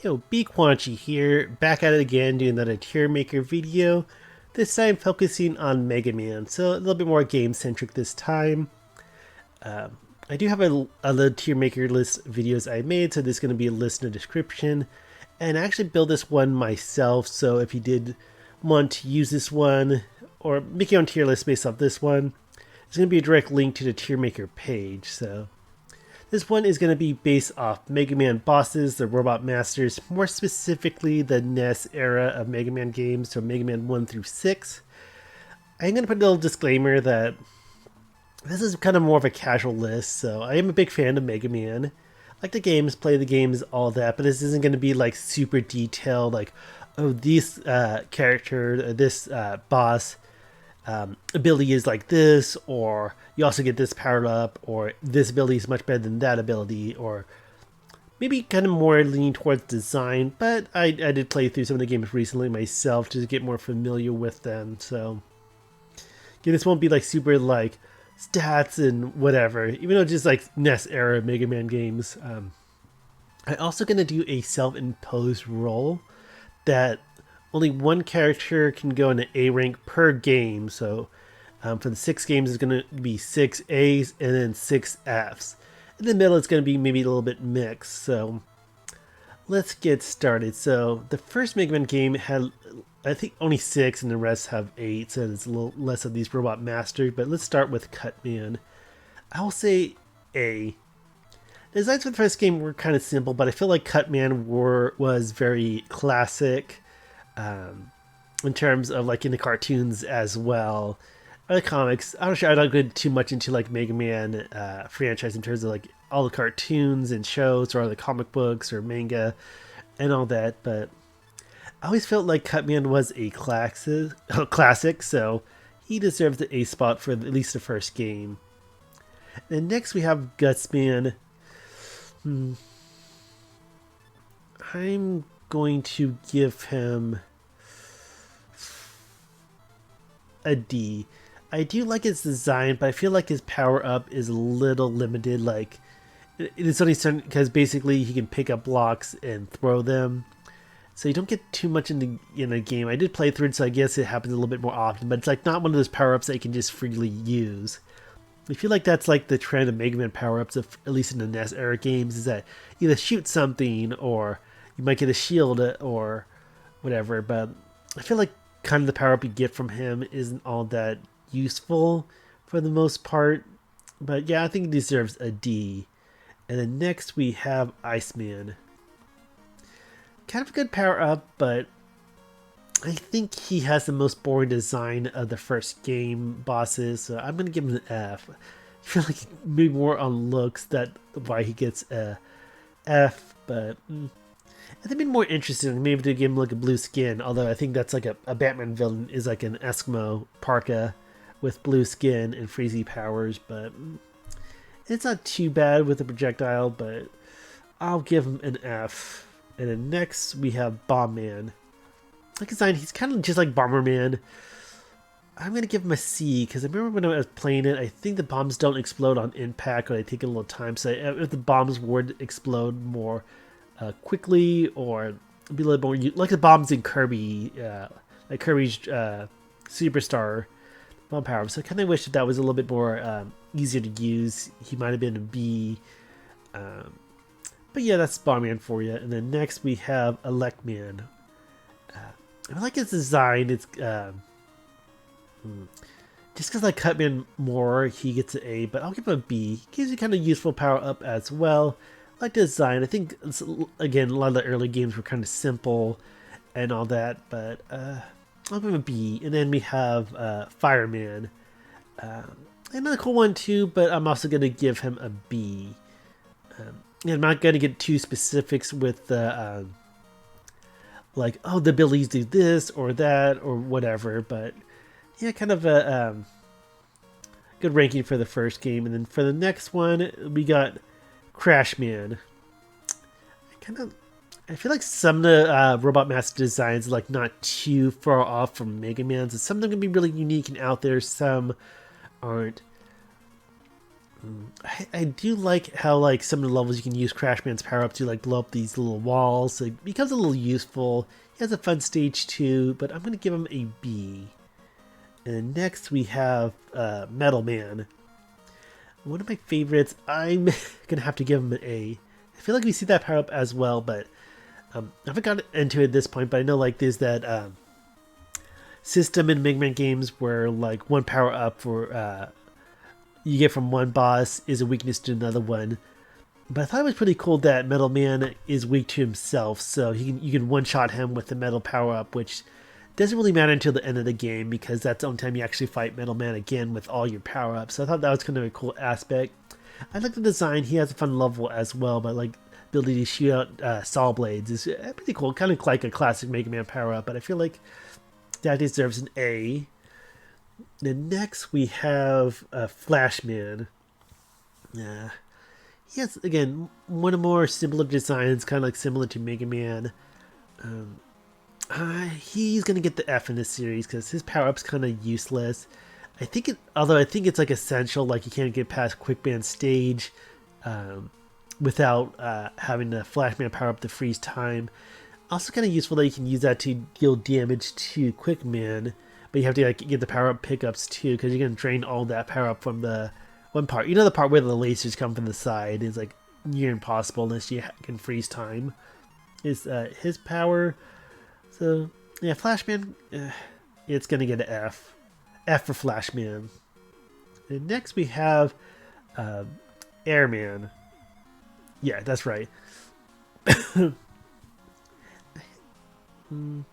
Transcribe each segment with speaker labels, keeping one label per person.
Speaker 1: Yo, BQuanchi here, back at it again doing another tier maker video. This time focusing on Mega Man, so a little bit more game centric this time. I do have a little tier maker list videos I made, so there's going to be a list in the description. And I actually built this one myself, so if you did want to use this one or make your own tier list based off this one, there's going to be a direct link to the tier maker page. So this one is going to be based off Mega Man bosses, the Robot Masters, more specifically the NES era of Mega Man games, so Mega Man 1 through 6. I'm going to put a little disclaimer that this is kind of more of a casual list, so I am a big fan of Mega Man. I like the games, play the games, all that, but this isn't going to be like super detailed, like, oh, this character, this boss ability is like this, or you also get this powered up, or this ability is much better than that ability, or maybe kind of more leaning towards design. But I did play through some of the games recently myself to get more familiar with them. So again, this won't be like super like stats and whatever, even though it's just like NES era Mega Man games. I'm also going to do a self-imposed role that only one character can go in an A rank per game. So for the 6 games, it's going to be 6 A's and then 6 F's. In the middle, it's going to be maybe a little bit mixed. So let's get started. So the first Mega Man game had, I think, only 6, and the rest have 8. So it's a little less of these Robot Masters. But let's start with Cutman. I will say A. The designs for the first game were kind of simple, but I feel like Cutman was very classic. In terms of like in the cartoons as well, or the comics. I'm not sure. I don't get too much into like Mega Man franchise in terms of like all the cartoons and shows, or the comic books or manga and all that. But I always felt like Cutman was a classic, so he deserves the A spot for at least the first game. And next we have Gutsman. I'm going to give him a D. I do like his design, but I feel like his power up is a little limited. Like, it's only certain because basically he can pick up blocks and throw them, so you don't get too much in the game. I did play through it, so I guess it happens a little bit more often. But it's like not one of those power ups that you can just freely use. I feel like that's like the trend of Mega Man power ups, at least in the NES era games, is that either shoot something or you might get a shield or whatever. But I feel like kind of the power up you get from him isn't all that useful for the most part. But yeah, I think he deserves a D. And then next we have Iceman. Kind of a good power up, but I think he has the most boring design of the first game bosses, so I'm going to give him an F. I feel like maybe more on looks that why he gets a F, but I think it'd be more interesting maybe to give him like a blue skin, although I think that's like a Batman villain is like an Eskimo parka with blue skin and freezy powers, but it's not too bad with the projectile, but I'll give him an F. And then next we have Bomberman. Like design, he's kind of just like Bomberman. I'm going to give him a C because I remember when I was playing it, I think the bombs don't explode on impact, or they take a little time. So if the bombs would explode more quickly, or be a little more like the bombs in Kirby, like Kirby's Superstar bomb power. So I kind of wish that was a little bit more easier to use. He might have been a B. But yeah, that's Bomberman for you. And then next we have Electman. I like his design. It's just because I Cutman more, he gets an A, but I'll give him a B. Gives you kind of useful power up as well. I like the design. I think again a lot of the early games were kind of simple and all that, but I'll give him a B. And then we have Fireman. Another cool one too, but I'm also gonna give him a B. I'm not gonna get too specifics with the like, oh, the abilities do this or that or whatever, but yeah, kind of a good ranking for the first game. And then for the next one, we got Crashman. I feel like some of the Robot Master designs are like not too far off from Mega Man's. Some of them can be really unique and out there, some aren't. I do like how like some of the levels you can use Crash Man's power up to like blow up these little walls. So it becomes a little useful. He has a fun stage too, but I'm gonna give him a B. And next we have Metal Man. One of my favorites. I'm gonna have to give him an A. I feel like we see that power up as well, but I haven't got into it at this point. But I know like there's that system in Mega Man games where like one power up for you get from one boss is a weakness to another one. But I thought it was pretty cool that Metal Man is weak to himself, so you can one-shot him with the metal power-up, which doesn't really matter until the end of the game because that's the only time you actually fight Metal Man again with all your power-ups. So I thought that was kind of a cool aspect. I like the design. He has a fun level as well, but like the ability to shoot out saw blades is pretty cool. Kind of like a classic Mega Man power-up, but I feel like that deserves an A. Then next we have Flashman. He has, again, one of the more simpler designs, kind of like similar to Mega Man. He's going to get the F in this series because his power-up's kind of useless. Although I think it's like essential, like you can't get past Quickman stage without having the Flashman power-up to freeze time. Also kind of useful that you can use that to deal damage to Quickman, but you have to like get the power-up pickups too because you're going to drain all that power-up from the one part. You know the part where the lasers come from the side is like near impossible unless you can freeze time. Is his power. So yeah, Flashman, it's going to get an F. F for Flashman. And next we have Airman. Yeah, that's right. I'm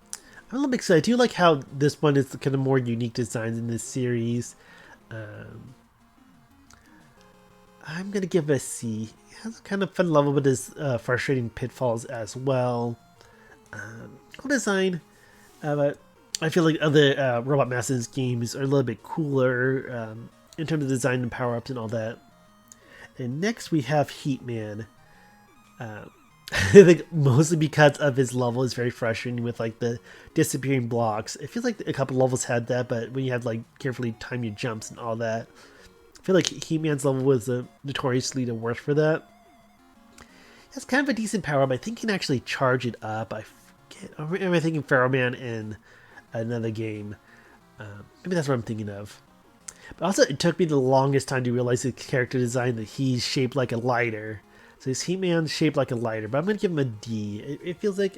Speaker 1: a little excited. I do like how this one is kind of more unique designs in this series. I'm going to give it a C. It has a kind of fun level, but there's frustrating pitfalls as well. Cool design, but I feel like other Robot Masters games are a little bit cooler in terms of design and power-ups and all that. And next we have Heat Man. I think mostly because of his level is very frustrating with like the disappearing blocks. It feels like a couple levels had that, but when you had like carefully time your jumps and all that, I feel like He-Man's level was notoriously the worst for that. It's kind of a decent power up. I think you can actually charge it up. I forget. Or am I thinking Pharaoh Man in another game? Maybe that's what I'm thinking of. But also, it took me the longest time to realize the character design that he's shaped like a lighter. So his He-Man shaped like a lighter, but I'm going to give him a D. It feels like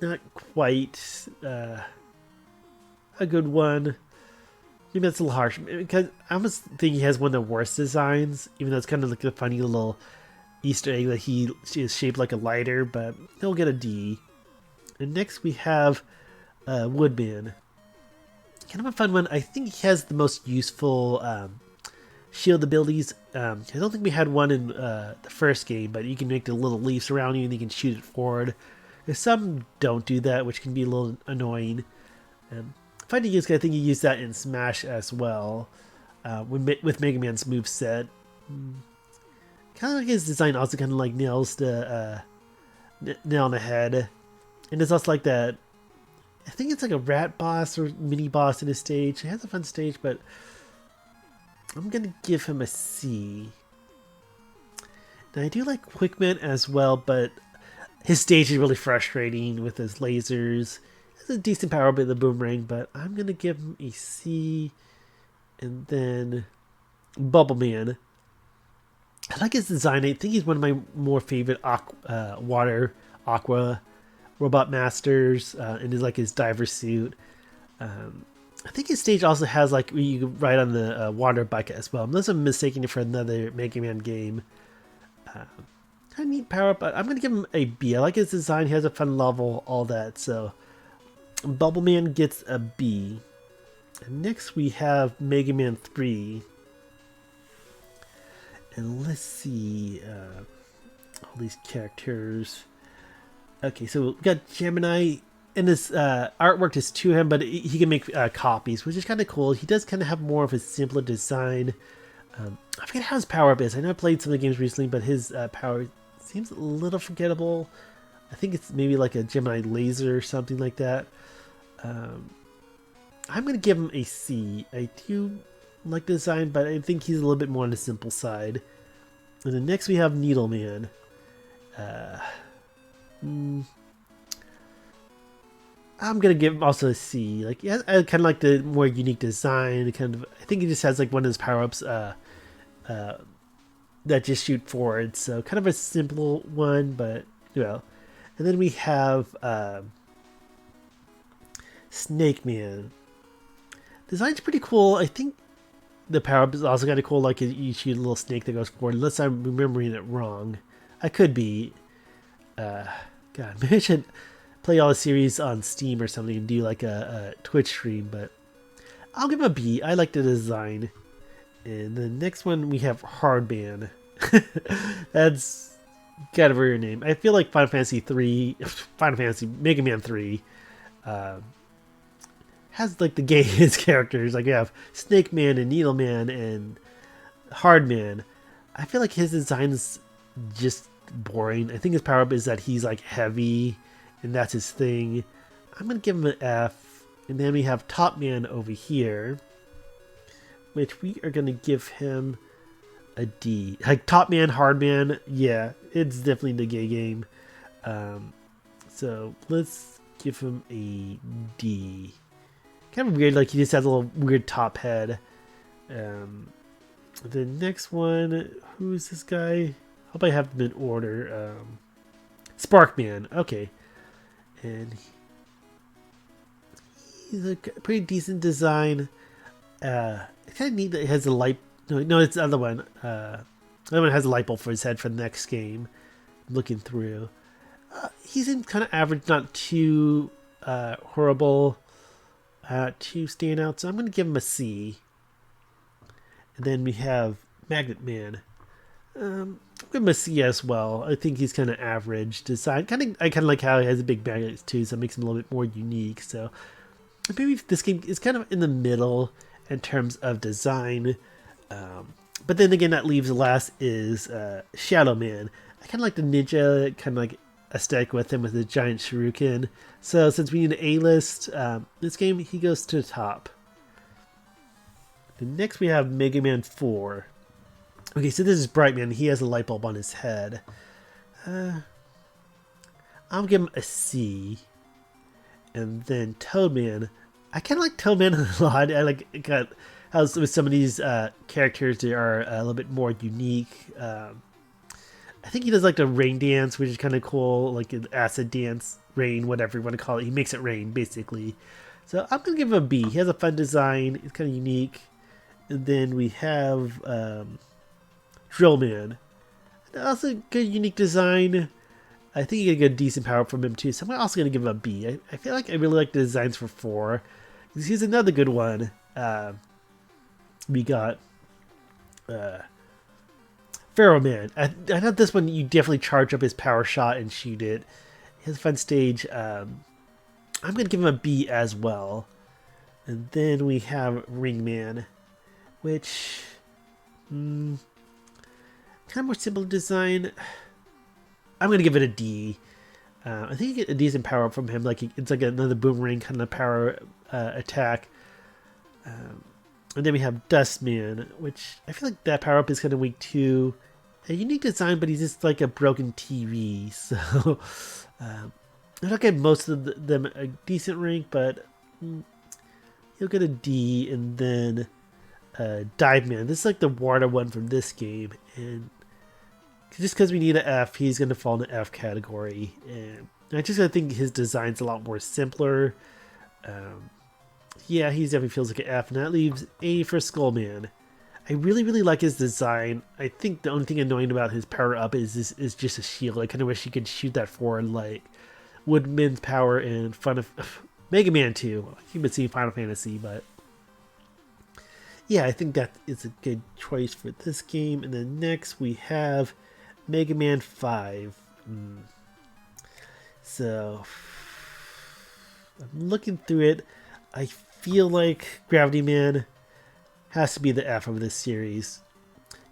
Speaker 1: not quite a good one. Maybe that's a little harsh because I almost think he has one of the worst designs, even though it's kind of like a funny little Easter egg that he is shaped like a lighter, but he'll get a D. And next we have Woodman. Kind of a fun one. I think he has the most useful shield abilities. I don't think we had one in the first game, but you can make the little leaves around you and you can shoot it forward. Some don't do that, which can be a little annoying. Fun to use, I think you use that in Smash as well, with Mega Man's moveset. Kind of like his design also kind of like nails the nail on the head. And there's also like that, I think it's like a rat boss or mini boss in his stage. It has a fun stage, but I'm going to give him a C. Now I do like Quickman as well, but his stage is really frustrating with his lasers. It's a decent power up with the boomerang, but I'm going to give him a C. And then Bubble Man. I like his design. I think he's one of my more favorite water aqua robot masters in his diver suit. I think his stage also has like you can ride on the water bucket as well. Unless I'm mistaking it for another Mega Man game. Kind of neat power up, but I'm going to give him a B. I like his design. He has a fun level, all that. So Bubble Man gets a B. And next we have Mega Man 3. And let's see all these characters. Okay, so we got Gemini, and this artwork is to him, but he can make copies, which is kind of cool. He does kind of have more of a simpler design. I forget how his power up is. I know I played some of the games recently, but his power seems a little forgettable. I think it's maybe like a Gemini laser or something like that. I'm going to give him a C. I do like design, but I think he's a little bit more on the simple side. And then next we have Needleman. I'm gonna give him also a C. Like, yeah, I kind of like the more unique design. Kind of, I think he just has like one of his power ups that just shoot forward. So kind of a simple one, but well. And then we have Snake Man. Design's pretty cool. I think the power up is also kind of cool. Like you shoot a little snake that goes forward. Unless I'm remembering it wrong, I could be. God, maybe I should play all the series on Steam or something and do like a Twitch stream, but I'll give him a B. I like the design. And the next one we have Hardman. That's kind of a weird name. I feel like Mega Man 3 has like the gayest characters. Like you have Snake Man and Needle Man and Hardman. I feel like his design is just boring. I think his power up is that he's like heavy and that's his thing. I'm gonna give him an F. And then we have Top Man over here, which we are gonna give him a D. Like Top Man, Hard Man, yeah, it's definitely the gay game. So let's give him a D. Kind of weird, like he just has a little weird top head. The next one, who is this guy? Hope I have them in order. Sparkman, okay. And he's a pretty decent design. It's kind of neat that it has a light. No, it's the other one. The other one has a light bulb for his head for the next game. I'm looking through. He's in kind of average, not too horrible, too standout. So I'm going to give him a C. And then we have Magnet Man. I'm give him a C as well. I think he's kind of average design. I kind of like how he has a big magnets too, so it makes him a little bit more unique. So maybe this game is kind of in the middle in terms of design. But then again, that leaves the last is Shadow Man. I kind of like the ninja kind of like aesthetic with him with the giant shuriken. So since we need an A-list, this game he goes to the top. Then next we have Mega Man 4. Okay, so this is Brightman. He has a light bulb on his head. I'll give him a C. And then Toadman. I kind of like Toadman a lot. I like how with some of these characters they are a little bit more unique. I think he does like the rain dance, which is kind of cool, like an acid dance, rain, whatever you want to call it. He makes it rain, basically. So I'm going to give him a B. He has a fun design. It's kind of unique. And then we have Drillman. Also good, unique design. I think you get a good, decent power from him too. So I'm also going to give him a B. I feel like I really like the designs for 4. Here's another good one. We got Pharaoh Man. I know this one you definitely charge up his power shot and shoot it. He has a fun stage. I'm going to give him a B as well. And then we have Ringman, which kind of more simple design. I'm going to give it a D. I think you get a decent power up from him. Like it's like another boomerang kind of power attack. And then we have Dustman, which I feel like that power up is kind of weak too. A unique design, but he's just like a broken TV. So I don't get most of them a decent rank, but he'll get a D. And then Dive Man. This is like the water one from this game, and just because we need an F, he's going to fall in the F category. And I just think his design's a lot more simpler. Yeah, he definitely feels like an F, and that leaves A for Skullman. I really, really like his design. I think the only thing annoying about his power up is just a shield. I kind of wish you could shoot that forward like Woodman's power in front of Mega Man 2. You've been seeing Final Fantasy, but yeah, I think that is a good choice for this game. And then next we have Mega Man 5. So I'm looking through it. I feel like Gravity Man has to be the F of this series.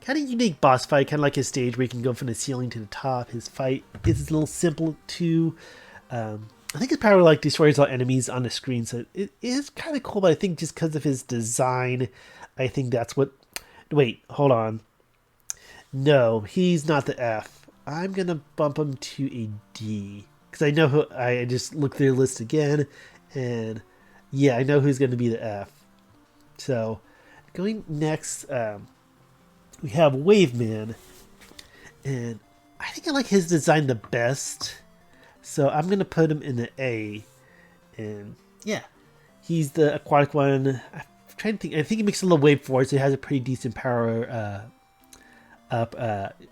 Speaker 1: Kind of unique boss fight, kind of like his stage where you can go from the ceiling to the top. His fight is a little simple too. I I think his power like destroys all enemies on the screen, so it is kind of cool. But I think just because of his design, I think that's what. Wait, hold on. No, he's not the F. I'm gonna bump him to a D because I know who. I just looked through the list again, and yeah, I know who's gonna be the F. So, going next, we have Waveman, and I think I like his design the best. So I'm gonna put him in the A, and yeah, he's the aquatic one. I'm trying to think. I think he makes a little wave forward, so he has a pretty decent power up.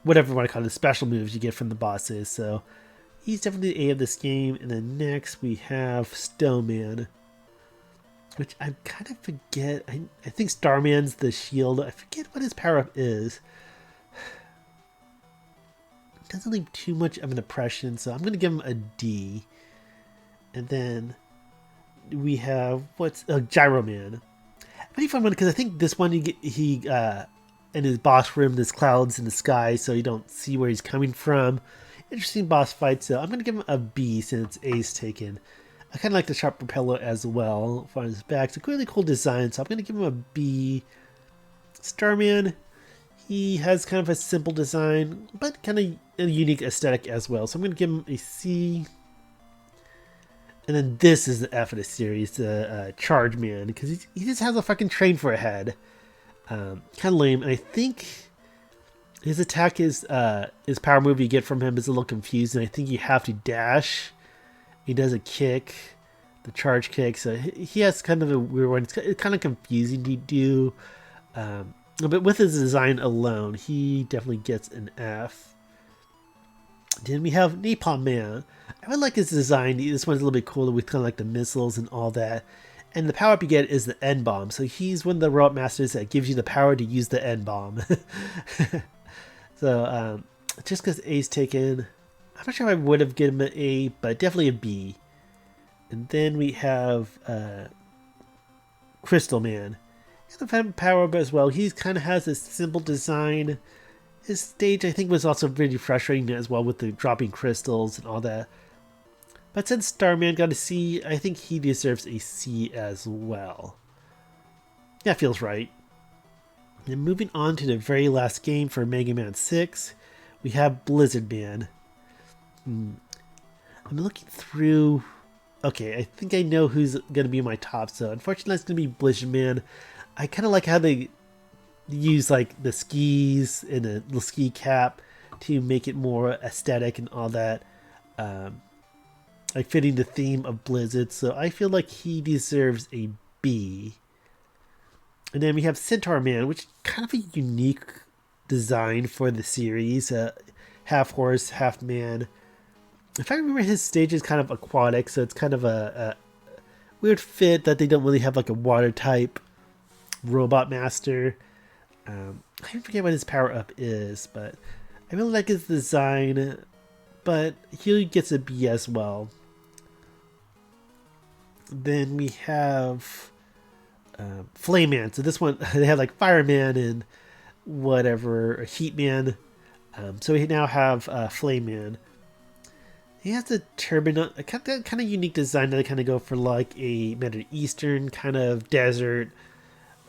Speaker 1: Whatever you want to call it, the special moves you get from the bosses. So he's definitely the A of this game. And then next we have Snowman, which I kind of forget. I think Starman's the shield. I forget what his power up is. Doesn't leave too much of an impression, so I'm going to give him a D. And then we have Gyro Man. Pretty fun one because I think this one he in his boss room there's clouds in the sky, so you don't see where he's coming from. Interesting boss fight, so I'm going to give him a B since A's taken. I kind of like the sharp propeller as well on his back. It's a really cool design, so I'm going to give him a B. Starman. He has kind of a simple design, but kind of a unique aesthetic as well. So I'm going to give him a C. And then this is the F of the series, the Charge Man, because he just has a fucking train for a head. Kind of lame. And I think his attack is his power move you get from him is a little confusing. I think you have to dash. He does a kick, the charge kick. So he has kind of a weird one. It's kind of confusing to do. But with his design alone, he definitely gets an F. Then we have Napalm Man. I really like his design. This one's a little bit cooler with kind of like the missiles and all that. And the power up you get is the N-Bomb. So he's one of the robot masters that gives you the power to use the N-Bomb. So just because A's taken, I'm not sure if I would have given him an A, but definitely a B. And then we have Crystal Man. And power up as well. He kind of has this simple design. His stage, I think, was also really frustrating as well with the dropping crystals and all that. But since Starman got a C, I think he deserves a C as well. That feels right. And moving on to the very last game for Mega Man 6, we have Blizzard Man. I'm looking through. Okay, I think I know who's going to be my top. So unfortunately, it's going to be Blizzard Man. I kind of like how they use like the skis and the ski cap to make it more aesthetic and all that, like fitting the theme of Blizzard. So I feel like he deserves a B. And then we have Centaur Man, which is kind of a unique design for the series. Half horse, half man. If I remember, his stage is kind of aquatic, so it's kind of a weird fit that they don't really have like a water type robot master. I forget what his power up is, but I really like his design, but he gets a B as well. Then we have Flame Man. So this one, they have like Fireman and whatever, or Heat Man. So we now have Flame Man. He has a turban, a kind of unique design that they kind of go for like a Middle Eastern kind of desert,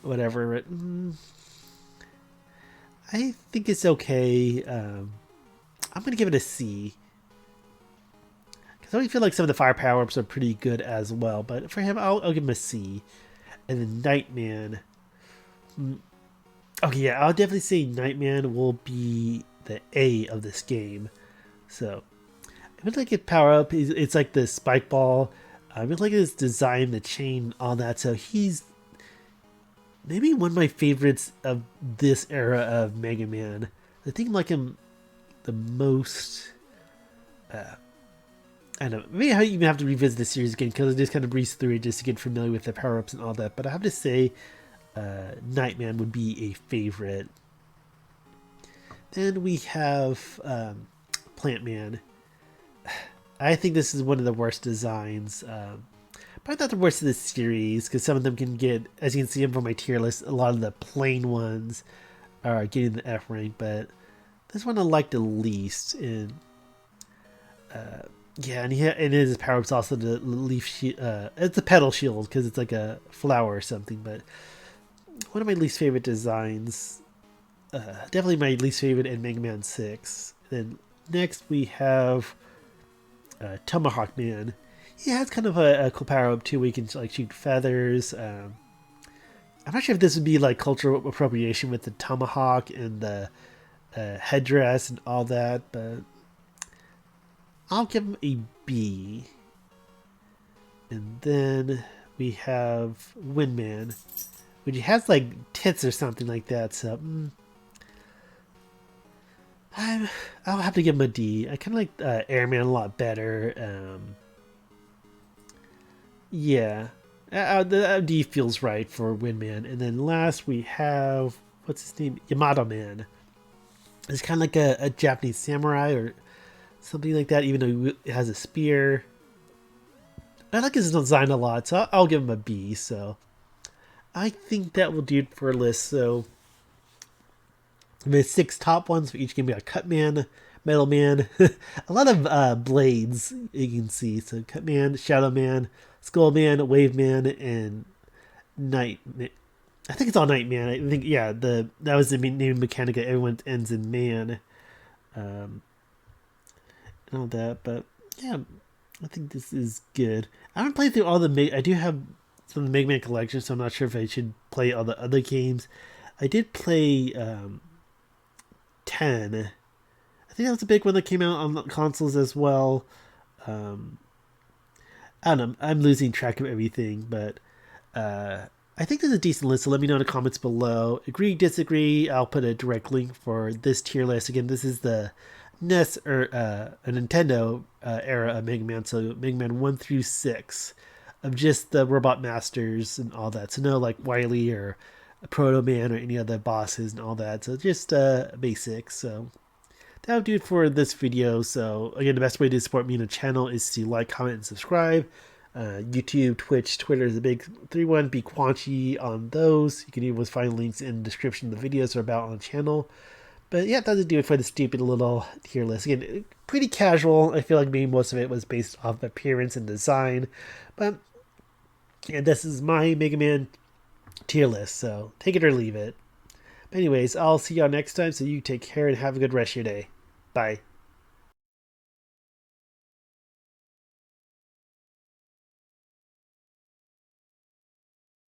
Speaker 1: whatever. I think it's okay. I'm going to give it a C. Because I really feel like some of the fire power-ups are pretty good as well. But for him, I'll give him a C. And then Nightman. Okay, yeah, I'll definitely say Nightman will be the A of this game. So, I would like it power-up. It's like the spike ball. I would like his design, the chain, all that. So he's maybe one of my favorites of this era of Mega Man. I think I like him the most. I don't know. Maybe I even have to revisit the series again because I just kind of breeze through it just to get familiar with the power-ups and all that. But I have to say, Nightman would be a favorite. Then we have Plant Man. I think this is one of the worst designs. Probably not the worst of the series, because some of them can get, as you can see them from my tier list, a lot of the plain ones are getting the F rank, but this one I like the least. And Yeah, and his power up's also the leaf shield. It's a petal shield because it's like a flower or something. But one of my least favorite designs, definitely my least favorite in Mega Man 6. Then next we have Tomahawk Man. He has kind of a cool power up too, where you can like shoot feathers. I'm not sure if this would be like cultural appropriation with the tomahawk and the headdress and all that, but I'll give him a B. And then we have Windman, which has like tits or something like that. So I'll have to give him a D. I kind of like Airman a lot better. Yeah, the D feels right for Windman. And then last we have what's his name, Yamato Man. It's kind of like a Japanese samurai or something like that. Even though he has a spear, I like his design a lot, so I'll give him a B. So I think that will do it for a list. So the 6 top ones for each game. We got Cutman, Metal Man, a lot of blades you can see. So Cutman, Shadow Man, Skull Man, Wave Man, and Night. I think it's all Night Man. I think that was the naming mechanic. Everyone ends in man, and all that. But yeah, I think this is good. I haven't played through all the. I do have some of the Mega Man collection, so I'm not sure if I should play all the other games. I did play 10. I think that was a big one that came out on consoles as well. I don't know. I'm losing track of everything, but I think there's a decent list. So let me know in the comments below. Agree, disagree. I'll put a direct link for this tier list. Again, this is the NES or a Nintendo era of Mega Man. So Mega Man 1 through 6 of just the Robot Masters and all that. So no like Wily or Proto Man or any other bosses and all that. So just basics. So that'll do it for this video. So again, the best way to support me on the channel is to like, comment, and subscribe. YouTube, Twitch, Twitter is the big 3-1. BQuanchi on those. You can even find links in the description of the videos are about on the channel. But yeah, that'll do it for the stupid little tier list. Again, pretty casual. I feel like maybe most of it was based off appearance and design. But yeah, this is my Mega Man tier list. So take it or leave it. But anyways, I'll see y'all next time. So you take care and have a good rest of your day. Bye.